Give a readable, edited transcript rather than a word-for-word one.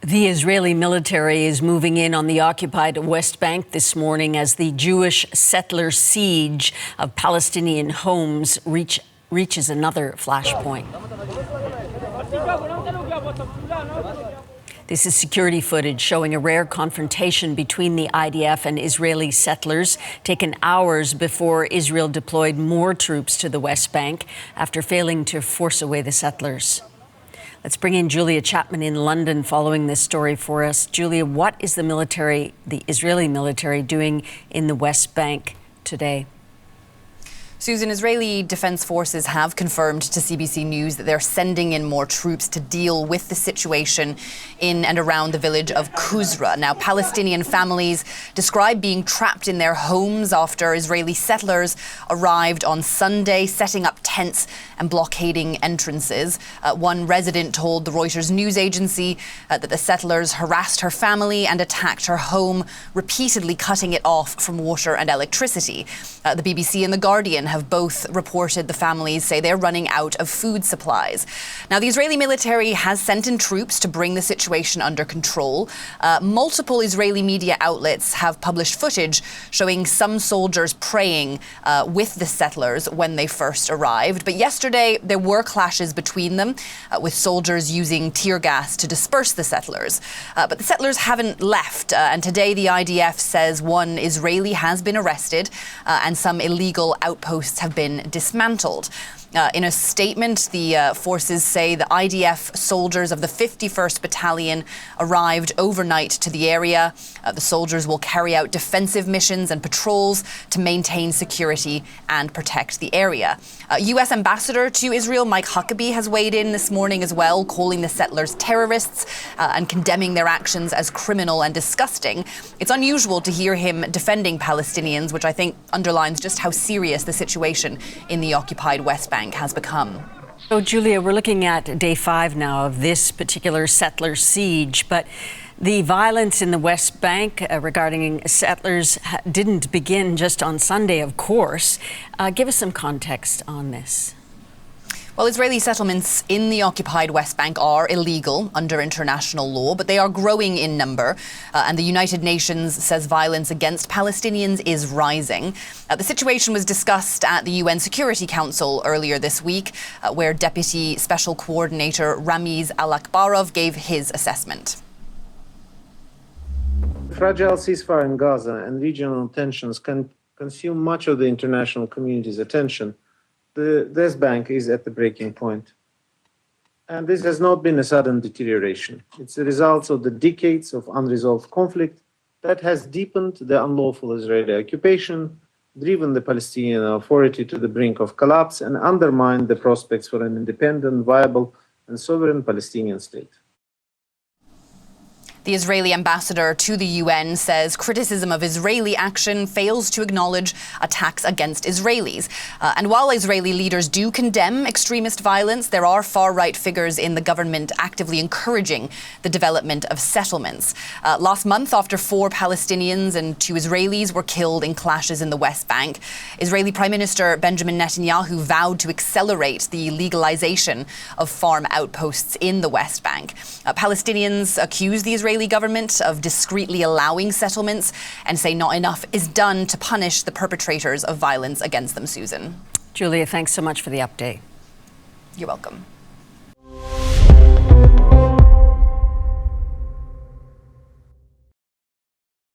The Israeli military is moving in on the occupied West Bank this morning as the Jewish settler siege of Palestinian homes reaches another flashpoint. This is security footage showing a rare confrontation between the IDF and Israeli settlers, taken hours before Israel deployed more troops to the West Bank after failing to force away the settlers. Let's bring in Julia Chapman in London following this story for us. Julia, what is the Israeli military doing in the West Bank today? Susan, Israeli Defense Forces have confirmed to CBC News that they're sending in more troops to deal with the situation in and around the village of Qusra. Now, Palestinian families describe being trapped in their homes after Israeli settlers arrived on Sunday, setting up tents and blockading entrances. One resident told the Reuters news agency that the settlers harassed her family and attacked her home, repeatedly cutting it off from water and electricity. The BBC and The Guardian have both reported the families say they're running out of food supplies. Now, the Israeli military has sent in troops to bring the situation under control. Multiple Israeli media outlets have published footage showing some soldiers praying with the settlers when they first arrived. But yesterday, there were clashes between them, with soldiers using tear gas to disperse the settlers. But the settlers haven't left. And today, the IDF says one Israeli has been arrested and some illegal outposts have been dismantled. In a statement, the forces say the IDF soldiers of the 51st Battalion arrived overnight to the area. The soldiers will carry out defensive missions and patrols to maintain security and protect the area. U.S. Ambassador to Israel Mike Huckabee has weighed in this morning as well, calling the settlers terrorists and condemning their actions as criminal and disgusting. It's unusual to hear him defending Palestinians, which I think underlines just how serious the situation in the occupied West Bank has become. So, Julia, we're looking at day 5 now of this particular settler siege, but the violence in the West Bank regarding settlers didn't begin just on Sunday, of course. Give us some context on this. Well, Israeli settlements in the occupied West Bank are illegal under international law, but they are growing in number. And the United Nations says violence against Palestinians is rising. The situation was discussed at the UN Security Council earlier this week, where Deputy Special Coordinator Ramiz Al-Akbarov gave his assessment. The fragile ceasefire in Gaza and regional tensions can consume much of the international community's attention. The West Bank is at the breaking point. And this has not been a sudden deterioration. It's the result of the decades of unresolved conflict that has deepened the unlawful Israeli occupation, driven the Palestinian Authority to the brink of collapse, and undermined the prospects for an independent, viable, and sovereign Palestinian state. The Israeli ambassador to the UN says criticism of Israeli action fails to acknowledge attacks against Israelis. And while Israeli leaders do condemn extremist violence, there are far-right figures in the government actively encouraging the development of settlements. Last month, after 4 Palestinians and 2 Israelis were killed in clashes in the West Bank, Israeli Prime Minister Benjamin Netanyahu vowed to accelerate the legalization of farm outposts in the West Bank. Palestinians accuse the Israeli government of discreetly allowing settlements and say not enough is done to punish the perpetrators of violence against them, Susan. Julia, thanks so much for the update. You're welcome.